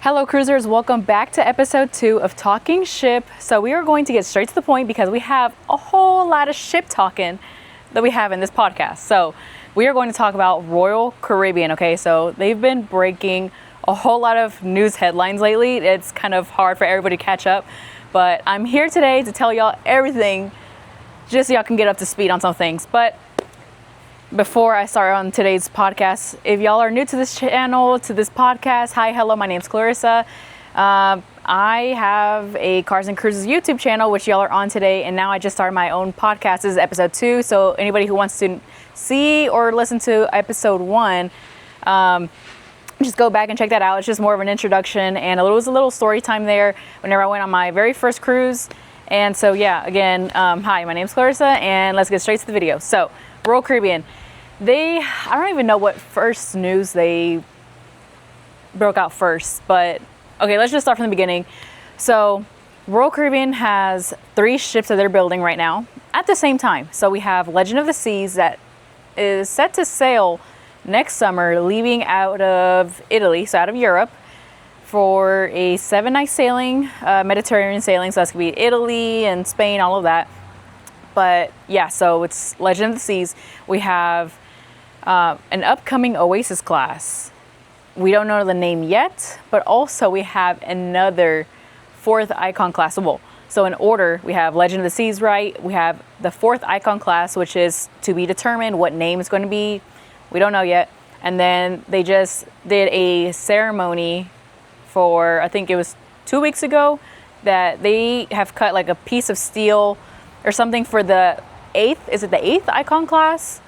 Hello cruisers, welcome back to episode 2 of Talking Ship. So we are going to get straight to the point because we have a whole lot of ship talking that we have in this podcast. So we are going to talk about Royal Caribbean, okay? So they've been breaking a whole lot of news headlines lately. It's kind of hard for everybody to catch up, but I'm here today to tell y'all everything just so y'all can get up to speed on some things. But before I start on today's podcast, if y'all are new to this channel, to this podcast, hi, hello, my name's Clarissa. I have a Cars and Cruises YouTube channel, which y'all are on today, and now I just started my own podcast. This is episode 2, so anybody who wants to see or listen to episode 1, just go back and check that out. It's just more of an introduction, and it was a little story time there whenever I went on my very first cruise. And so yeah, again, hi, my name's Clarissa, and let's get straight to the video. So Royal Caribbean, I don't even know what first news they broke out first, but okay, let's just start from the beginning. So Royal Caribbean has 3 ships that they're building right now at the same time. So we have Legend of the Seas that is set to sail next summer, leaving out of Italy, so out of Europe, for a 7-night sailing, Mediterranean sailing. So that's gonna be Italy and Spain, all of that. But yeah, so it's Legend of the Seas. We have an upcoming Oasis class. We don't know the name yet, but also we have another 4th Icon class. Well, so in order, we have Legend of the Seas, right? We have the 4th Icon class, which is to be determined what name is going to be. We don't know yet. And then they just did a ceremony for, I think it was 2 weeks ago, that they have cut like a piece of steel or something for the 8th. Is it the 8th Icon class?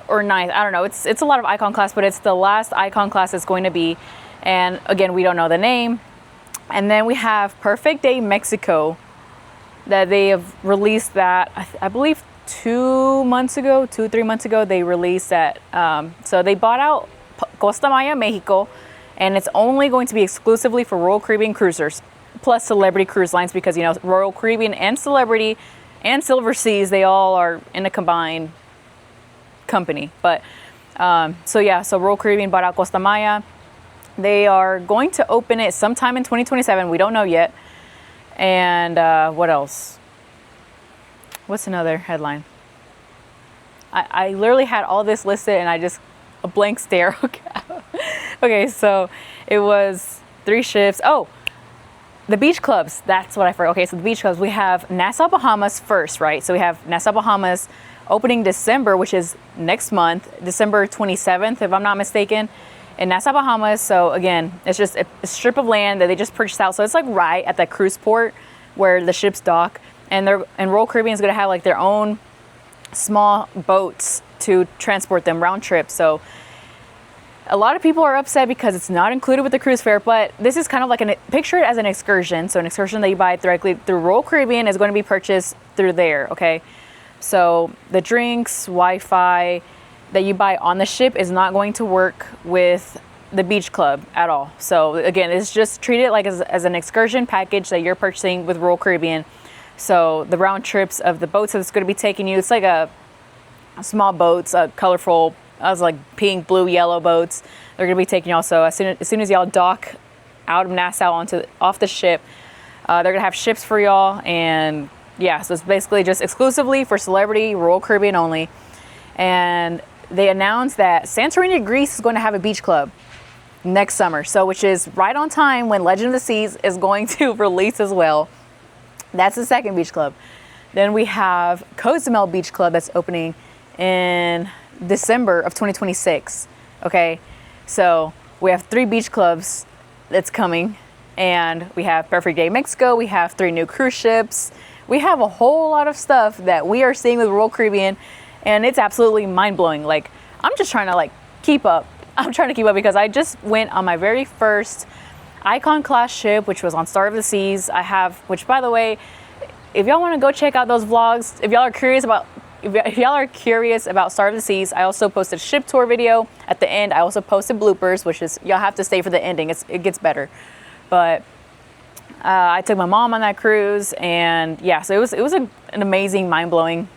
Or 9th, I don't know. It's a lot of Icon class, but it's the last Icon class it's going to be. And again, we don't know the name. And then we have Perfect Day Mexico, that they have released that, I believe 3 months ago, they released that. So they bought out Costa Maya, Mexico, and it's only going to be exclusively for Royal Caribbean cruisers, plus Celebrity Cruise Lines, because, you know, Royal Caribbean and Celebrity and Silver Seas, they all are in a combined company. But so yeah, so Royal Caribbean bought out Costa Maya. They are going to open it sometime in 2027. We don't know yet. And what else? What's another headline? I literally had all this listed and I just a blank stare. Okay, so it was 3 ships. Oh, the beach clubs. That's what I forgot. Okay, so the beach clubs. We have Nassau, Bahamas first, right? So we have Nassau, Bahamas opening December, which is next month, December 27th, if I'm not mistaken, in Nassau, Bahamas. So again, it's just a strip of land that they just purchased out. So it's like right at the cruise port where the ships dock, and Royal Caribbean is going to have like their own small boats to transport them round trip. So a lot of people are upset because it's not included with the cruise fare, but this is kind of like picture it as an excursion. So an excursion that you buy directly through Royal Caribbean is going to be purchased through there, okay? So the drinks, Wi-Fi that you buy on the ship is not going to work with the beach club at all. So again, it's just treated like as an excursion package that you're purchasing with Royal Caribbean. So the round trips of the boats that's going to be taking you, it's like a small boats, colorful, I was like pink, blue, yellow boats. They're going to be taking y'all. So as soon as y'all dock out of Nassau off the ship, they're going to have ships for y'all. And yeah, so it's basically just exclusively for Celebrity, Royal Caribbean only. And they announced that Santorini, Greece is going to have a beach club next summer. So which is right on time when Legend of the Seas is going to release as well. That's the 2nd beach club. Then we have Cozumel Beach Club that's opening in December of 2026. Okay, so we have 3 beach clubs that's coming, and we have Perfect Day Mexico. We have 3 new cruise ships. We have a whole lot of stuff that we are seeing with Royal Caribbean, and it's absolutely mind-blowing. Like, I'm just trying to like keep up. I'm trying to keep up because I just went on my very first Icon class ship, which was on Star of the Seas. Which by the way, if y'all want to go check out those vlogs, if y'all are curious about Star of the Seas, I also posted a ship tour video at the end. I also posted bloopers, which is, y'all have to stay for the ending. It gets better. But I took my mom on that cruise, and yeah, so it was an amazing, mind-blowing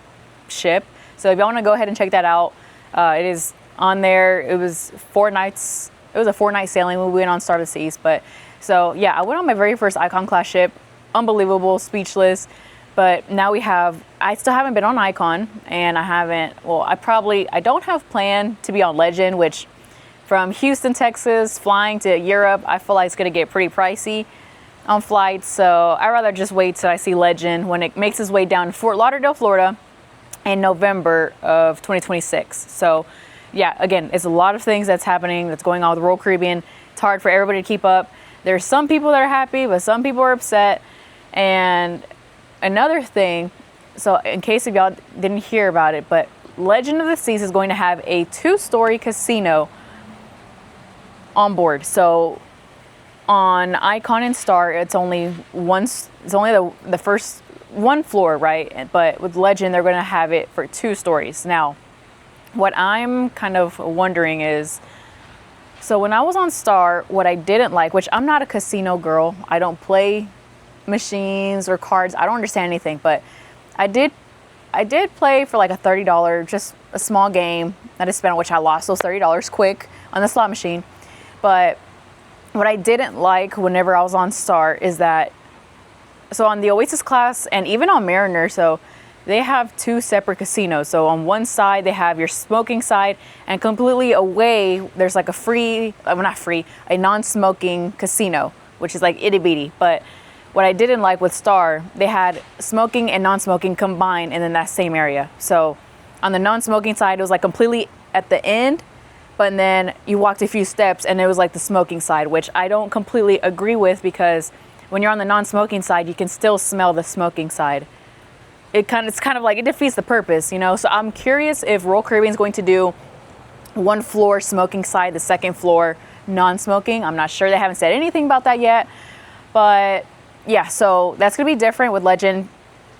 ship. So if y'all want to go ahead and check that out, it is on there. It was 4 nights it was a 4-night sailing. We went on Star of the Seas. But so yeah, I went on my very first Icon class ship. Unbelievable, speechless. But now I still haven't been on Icon, and I don't have planned to be on Legend, which from Houston, Texas, flying to Europe, I feel like it's going to get pretty pricey on flights. So I'd rather just wait till I see Legend when it makes its way down to Fort Lauderdale, Florida in November of 2026. So yeah, again, it's a lot of things that's happening, that's going on with Royal Caribbean. It's hard for everybody to keep up. There's some people that are happy, but some people are upset. And another thing, so in case if y'all didn't hear about it, but Legend of the Seas is going to have a 2-story casino on board. So on Icon and Star, it's only the first one floor, right? But with Legend, they're going to have it for 2 stories. Now, what I'm kind of wondering is, so when I was on Star, what I didn't like, which I'm not a casino girl, I don't play machines or cards, I don't understand anything, but I did play for like a $30, just a small game that I spent, which I lost those $30 quick on the slot machine. But what I didn't like whenever I was on Star is that, so on the Oasis class and even on Mariner, so they have 2 separate casinos. So on one side, they have your smoking side, and completely away, there's like a non-smoking casino, which is like itty bitty. But what I didn't like with Star, they had smoking and non-smoking combined in that same area. So on the non-smoking side, it was like completely at the end, but then you walked a few steps and it was like the smoking side, which I don't completely agree with, because when you're on the non-smoking side, you can still smell the smoking side. It's kind of like, it defeats the purpose, you know? So I'm curious if Royal Caribbean is going to do 1 floor smoking side, the 2nd floor non-smoking. I'm not sure. They haven't said anything about that yet. But yeah, so that's going to be different with Legend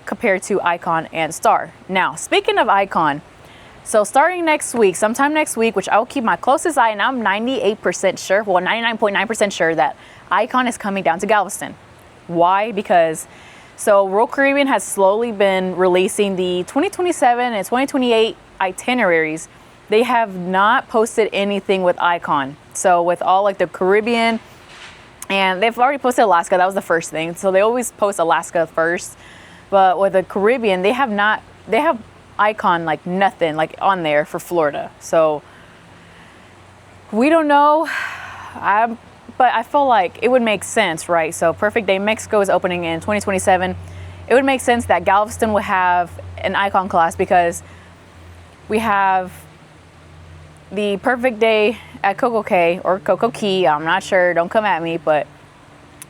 compared to Icon and Star. Now, speaking of Icon, so starting sometime next week, which I will keep my closest eye, and I'm 98% sure, 99.9% sure that Icon is coming down to Galveston. Why? Because so Royal Caribbean has slowly been releasing the 2027 and 2028 itineraries. They have not posted anything with Icon. So with all like the Caribbean, and they've already posted Alaska. That was the first thing. So they always post Alaska first. But with the Caribbean, they have Icon like nothing like on there for Florida. So we don't know. But I feel like it would make sense, right? So Perfect Day Mexico is opening in 2027. It would make sense that Galveston would have an Icon class, because we have the Perfect Day at Coco Cay or Coco Key. I'm not sure. Don't come at me. But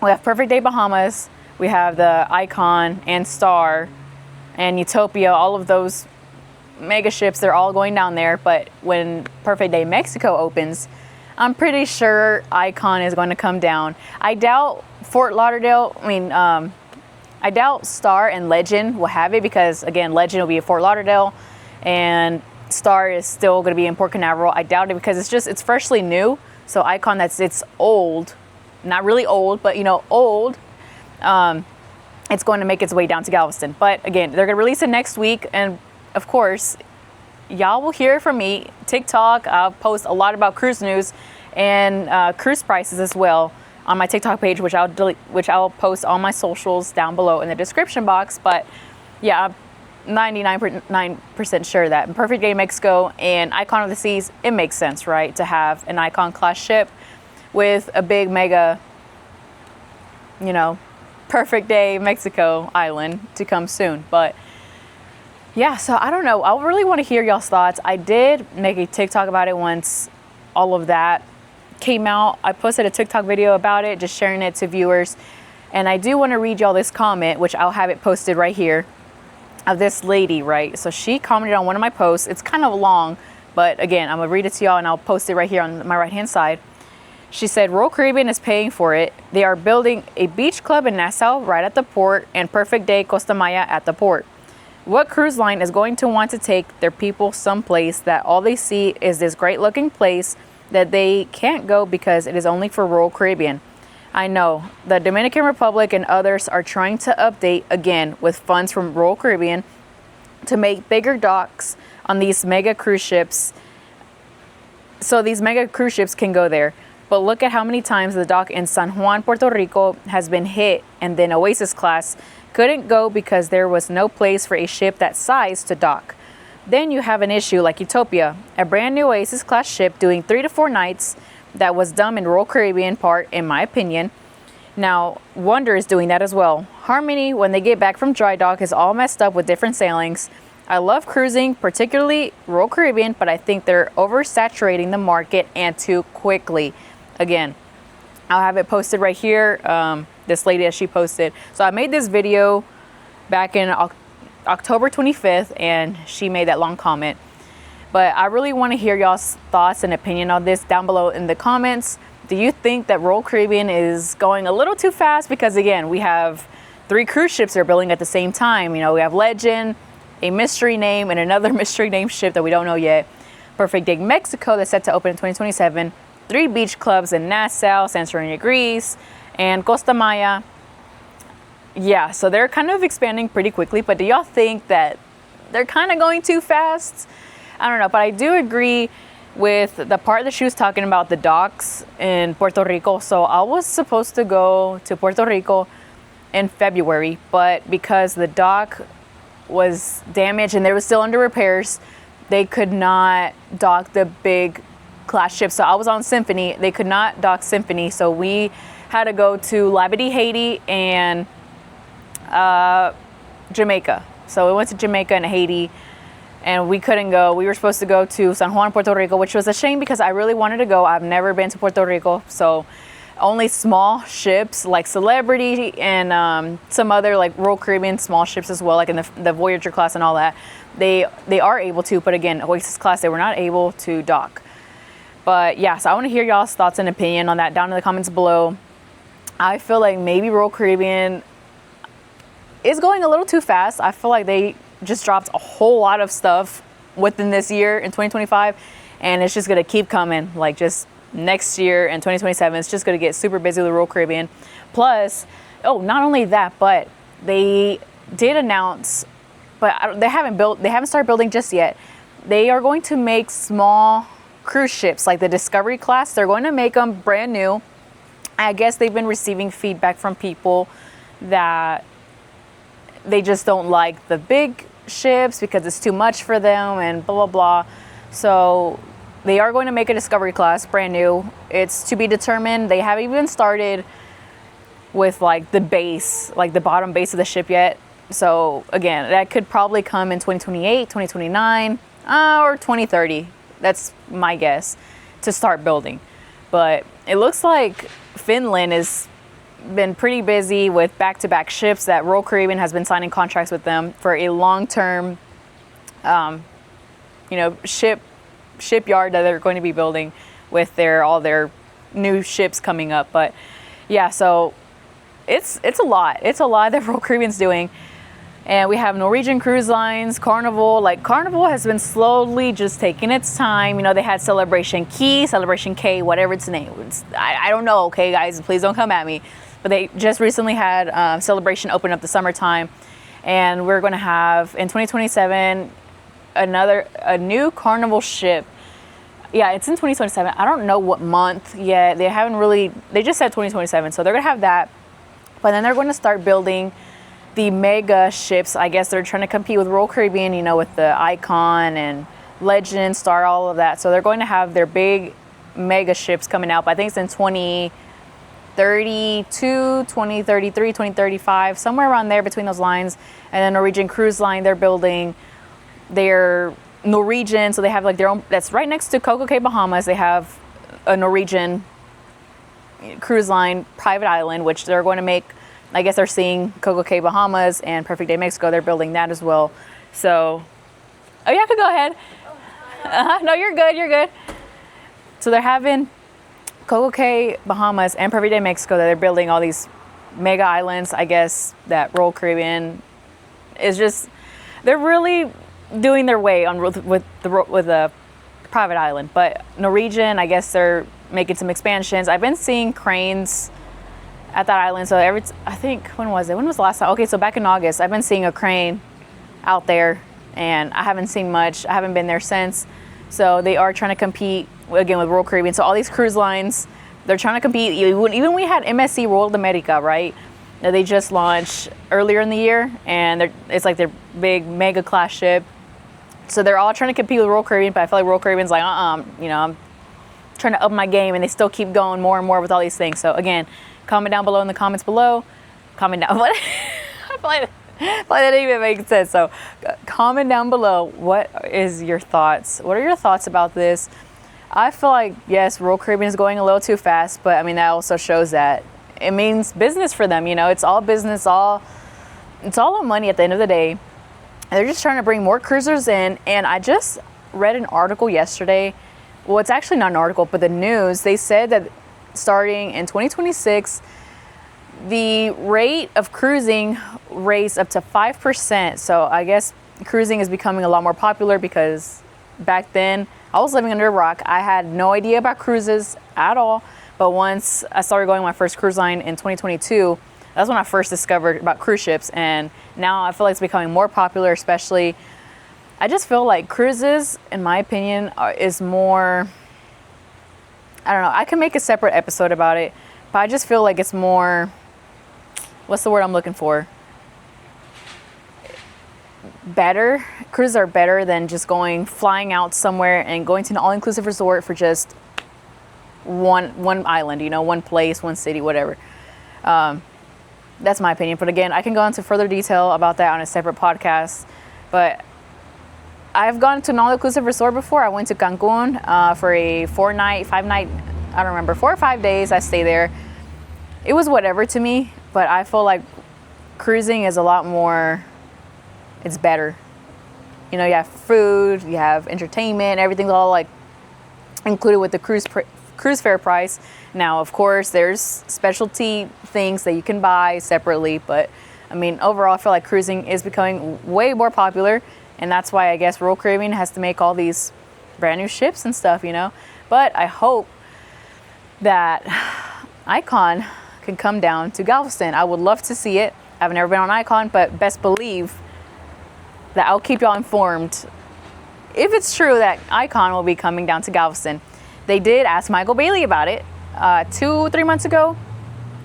we have Perfect Day Bahamas. We have the Icon and Star and Utopia. All of those mega ships, they're all going down there. But when Perfect Day Mexico opens, I'm pretty sure Icon is going to come down. I doubt I doubt Star and Legend will have it, because again, Legend will be at Fort Lauderdale and Star is still going to be in Port Canaveral. I doubt it, because it's freshly new. So Icon, it's old, not really old, but old. It's going to make its way down to Galveston. But again, they're going to release it next week, and of course, y'all will hear from me. TikTok, I'll post a lot about cruise news and cruise prices as well on my TikTok page, which I'll post on my socials down below in the description box. But yeah, I'm 99% sure that in Perfect Day Mexico and Icon of the Seas, it makes sense, right, to have an Icon class ship with a big mega, Perfect Day Mexico island to come soon. But yeah, so I don't know. I really want to hear y'all's thoughts. I did make a TikTok about it once all of that came out. I posted a TikTok video about it, just sharing it to viewers. And I do want to read y'all this comment, which I'll have it posted right here, of this lady, right? So she commented on one of my posts. It's kind of long, but again, I'm going to read it to y'all and I'll post it right here on my right-hand side. She said, Royal Caribbean is paying for it. They are building a beach club in Nassau right at the port, and Perfect Day Costa Maya at the port. What cruise line is going to want to take their people someplace that all they see is this great looking place that they can't go because it is only for Royal Caribbean? I know the Dominican Republic and others are trying to update again with funds from Royal Caribbean to make bigger docks on these mega cruise ships, so these mega cruise ships can go there. But look at how many times the dock in San Juan, Puerto Rico has been hit, and then Oasis class couldn't go because there was no place for a ship that size to dock. Then you have an issue like Utopia, a brand new Oasis class ship doing 3 to 4 nights that was dumb in Royal Caribbean part, in my opinion. Now, Wonder is doing that as well. Harmony, when they get back from dry dock, is all messed up with different sailings. I love cruising, particularly Royal Caribbean, but I think they're oversaturating the market and too quickly. Again, I'll have it posted right here. This lady, as she posted. So I made this video back in October 25th, and she made that long comment. But I really want to hear y'all's thoughts and opinion on this down below in the comments. Do you think that Royal Caribbean is going a little too fast? Because again, we have 3 cruise ships they're building at the same time. You know, we have Legend, a mystery name, and another mystery name ship that we don't know yet. Perfect Day Mexico that's set to open in 2027. 3 beach clubs in Nassau, Santorini, Greece, and Costa Maya. Yeah, so they're kind of expanding pretty quickly, but do y'all think that they're kind of going too fast? I don't know, but I do agree with the part that she was talking about the docks in Puerto Rico. So I was supposed to go to Puerto Rico in February, but because the dock was damaged and they were still under repairs, they could not dock the big class ships. So I was on Symphony. They could not dock Symphony, so we had to go to Labadee, Haiti, and Jamaica. So we went to Jamaica and Haiti, and we couldn't go. We were supposed to go to San Juan, Puerto Rico, which was a shame because I really wanted to go. I've never been to Puerto Rico, so only small ships like Celebrity and some other like Royal Caribbean small ships as well, like in the Voyager class and all that. They are able to, but again, Oasis class, they were not able to dock. But yeah, so I want to hear y'all's thoughts and opinion on that down in the comments below. I feel like maybe Royal Caribbean is going a little too fast. I feel like they just dropped a whole lot of stuff within this year in 2025, and it's just going to keep coming. Like just next year in 2027, it's just going to get super busy with the Royal Caribbean. Plus, not only that, but they did announce, but they haven't started building just yet. They are going to make small cruise ships like the Discovery class. They're going to make them brand new. I guess they've been receiving feedback from people that they just don't like the big ships because it's too much for them and blah, blah, blah. So they are going to make a Discovery class brand new. It's to be determined. They haven't even started with like the base, like the bottom base of the ship yet. So again, that could probably come in 2028, 2029, or 2030. That's my guess to start building. But it looks like Finland has been pretty busy with back-to-back ships that Royal Caribbean has been signing contracts with them for a long-term, shipyard that they're going to be building with all their new ships coming up. But yeah, so it's a lot. It's a lot that Royal Caribbean's doing. And we have Norwegian Cruise Lines, Carnival. Like Carnival has been slowly just taking its time. You know, they had Celebration Key, Celebration K, whatever its name. I don't know, okay, guys, please don't come at me. But they just recently had Celebration open up the summertime. And we're going to have, in 2027, a new Carnival ship. Yeah, it's in 2027. I don't know what month yet. They just said 2027. So they're going to have that. But then they're going to start building the mega ships. I guess they're trying to compete with Royal Caribbean, you know, with the Icon and Legend, Star, all of that. So they're going to have their big mega ships coming out. But I think it's in 2032, 2033, 2035, somewhere around there between those lines. And then Norwegian Cruise Line, they're building their Norwegian. So they have like their own, that's right next to Coco Cay, Bahamas. They have a Norwegian Cruise Line private island, which they're going to make. I guess they're seeing Coco Cay, Bahamas and Perfect Day Mexico. They're building that as well. So, yeah, I could go ahead. No, you're good. You're good. So they're having Coco Cay, Bahamas and Perfect Day Mexico that they're building all these mega islands. I guess that Royal Caribbean is just, they're really doing their way on with the private island. But Norwegian, I guess they're making some expansions. I've been seeing cranes at that island. So I think, when was it? When was the last time? Okay, so back in August, I've been seeing a crane out there and I haven't seen much. I haven't been there since. So they are trying to compete again with Royal Caribbean. So all these cruise lines, They're trying to compete. Even we had MSC Royal America, right? That they just launched earlier in the year, and it's like their big mega class ship. So they're all trying to compete with Royal Caribbean, but I feel like Royal Caribbean's like, you know, I'm trying to up my game, and they still keep going more and more with all these things. So again, comment down below in the comments below. Comment down. What? I feel like that didn't even make sense. So comment down below. What is your thoughts? What are your thoughts about this? I feel like, yes, Royal Caribbean is going a little too fast, but I mean, that also shows that it means business for them. You know, it's all business, it's all on money at the end of the day. They're just trying to bring more cruisers in. And I just read an article yesterday. Well, it's actually not an article, but the news. They said that starting in 2026, the rate of cruising raised up to 5%. So I guess cruising is becoming a lot more popular, because back then I was living under a rock. I had no idea about cruises at all. But once I started going on my first cruise line in 2022, that's when I first discovered about cruise ships. And now I feel like it's becoming more popular, especially, I just feel like cruises, in my opinion, is more, I don't know, I can make a separate episode about it, but I just feel like it's more, what's the word I'm looking for? Better. Cruises are better than just flying out somewhere and going to an all-inclusive resort for just one island, you know, one place, one city, whatever. That's my opinion. But again, I can go into further detail about that on a separate podcast. But I've gone to an all-inclusive resort before. I went to Cancun for a 4-night, 5-night, I don't remember, 4 or 5 days. I stayed there. It was whatever to me, but I feel like cruising is a lot more, it's better. You know, you have food, you have entertainment, everything's all like included with the cruise fare price. Now, of course, there's specialty things that you can buy separately, but I mean, overall, I feel like cruising is becoming way more popular, and that's why I guess Royal Caribbean has to make all these brand new ships and stuff, you know. But I hope that Icon can come down to Galveston. I would love to see it. I've never been on Icon, but best believe that I'll keep y'all informed if it's true that Icon will be coming down to Galveston. They did ask Michael Bailey about it 2-3 months ago.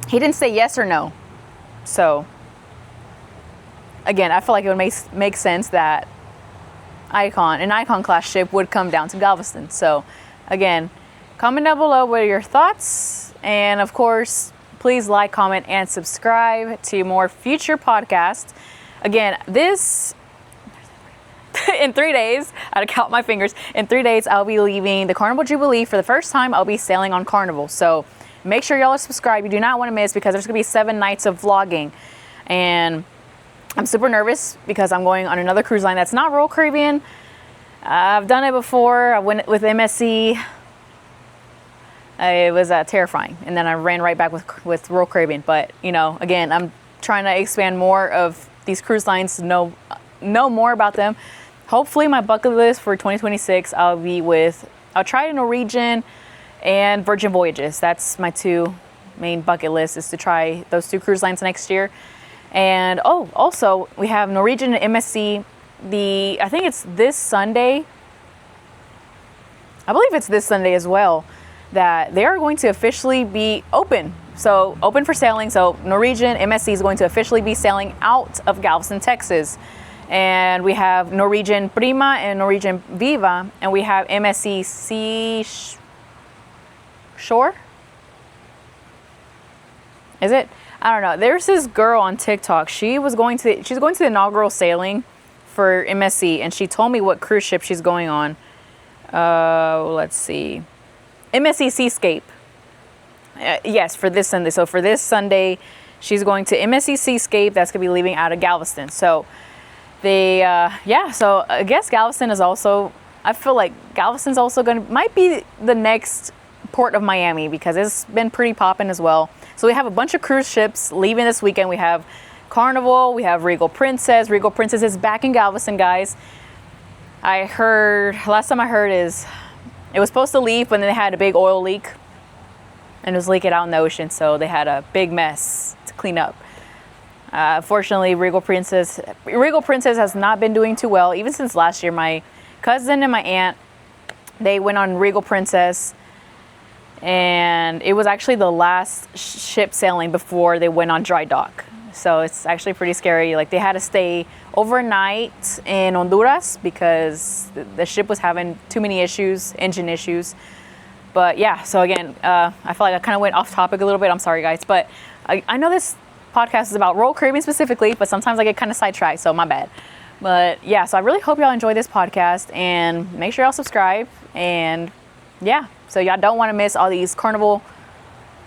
He didn't say yes or no. So again, I feel like it would make sense that an Icon class ship would come down to Galveston. So again, comment down below what are your thoughts, and of course, please like, comment, and subscribe to more future podcasts. Again, this in 3 days, I had to count my fingers. In 3 days, I'll be leaving the Carnival Jubilee. For the first time, I'll be sailing on Carnival. So make sure y'all are subscribed. You do not want to miss, because there's going to be 7 nights of vlogging. And I'm super nervous because I'm going on another cruise line that's not Royal Caribbean. I've done it before. I went with MSC. It was terrifying. And then I ran right back with Royal Caribbean. But, you know, again, I'm trying to expand more of these cruise lines, to know more about them. Hopefully my bucket list for 2026, I'll try Norwegian and Virgin Voyages. That's my 2 main bucket lists, is to try those 2 cruise lines next year. And also we have Norwegian and MSC. I think it's this Sunday. I believe it's this Sunday as well, that they are going to officially be open. So open for sailing. So Norwegian MSC is going to officially be sailing out of Galveston, Texas. And we have Norwegian Prima and Norwegian Viva, and we have MSC Shore. Is it? I don't know. There's this girl on TikTok. She's going to the inaugural sailing for MSC, and she told me what cruise ship she's going on. Let's see. MSC Seascape. Yes, for this Sunday. So for this Sunday, she's going to MSC Seascape. That's going to be leaving out of Galveston. So so I guess Galveston is also, I feel like Galveston's also might be the next port of Miami, because it's been pretty popping as well. So we have a bunch of cruise ships leaving this weekend. We have Carnival, we have Regal Princess. Regal Princess is back in Galveston, guys. Last time I heard is it was supposed to leave, but then they had a big oil leak and it was leaking out in the ocean. So they had a big mess to clean up. Fortunately, Regal Princess has not been doing too well, even since last year. My cousin and my aunt, they went on Regal Princess and it was actually the last ship sailing before they went on dry dock. So it's actually pretty scary. Like, they had to stay overnight in Honduras because the ship was having too many issues, engine issues. But yeah, so again, I feel like I kind of went off topic a little bit. I'm sorry, guys. But I know this podcast is about Royal Caribbean specifically, but sometimes I get kind of sidetracked, so my bad. But yeah, so I really hope y'all enjoy this podcast, and make sure y'all subscribe. And yeah, so y'all don't want to miss all these Carnival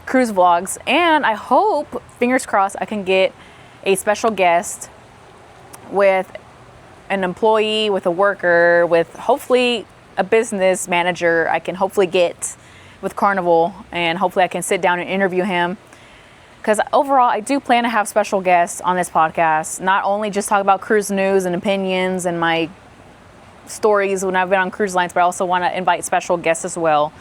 cruise vlogs. And I hope, fingers crossed, I can get a special guest with an employee, with a worker, with hopefully a business manager I can hopefully get with Carnival, and hopefully I can sit down and interview him. Because overall, I do plan to have special guests on this podcast, not only just talk about cruise news and opinions and my stories when I've been on cruise lines, but I also want to invite special guests as well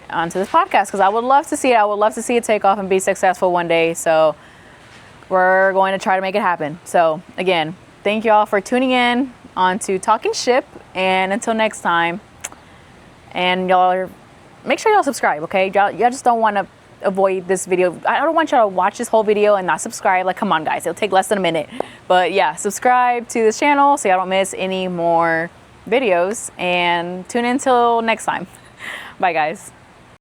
onto this podcast, because I would love to see it. I would love to see it take off and be successful one day. So we're going to try to make it happen. So again, thank you all for tuning in onto Talkin Ship, and until next time. And y'all make sure y'all subscribe, okay? Y'all just don't want to avoid this video. I don't want y'all to watch this whole video and not subscribe. Like, come on, guys, it'll take less than a minute. But yeah, subscribe to this channel so y'all don't miss any more videos, and tune in till next time. Bye, guys.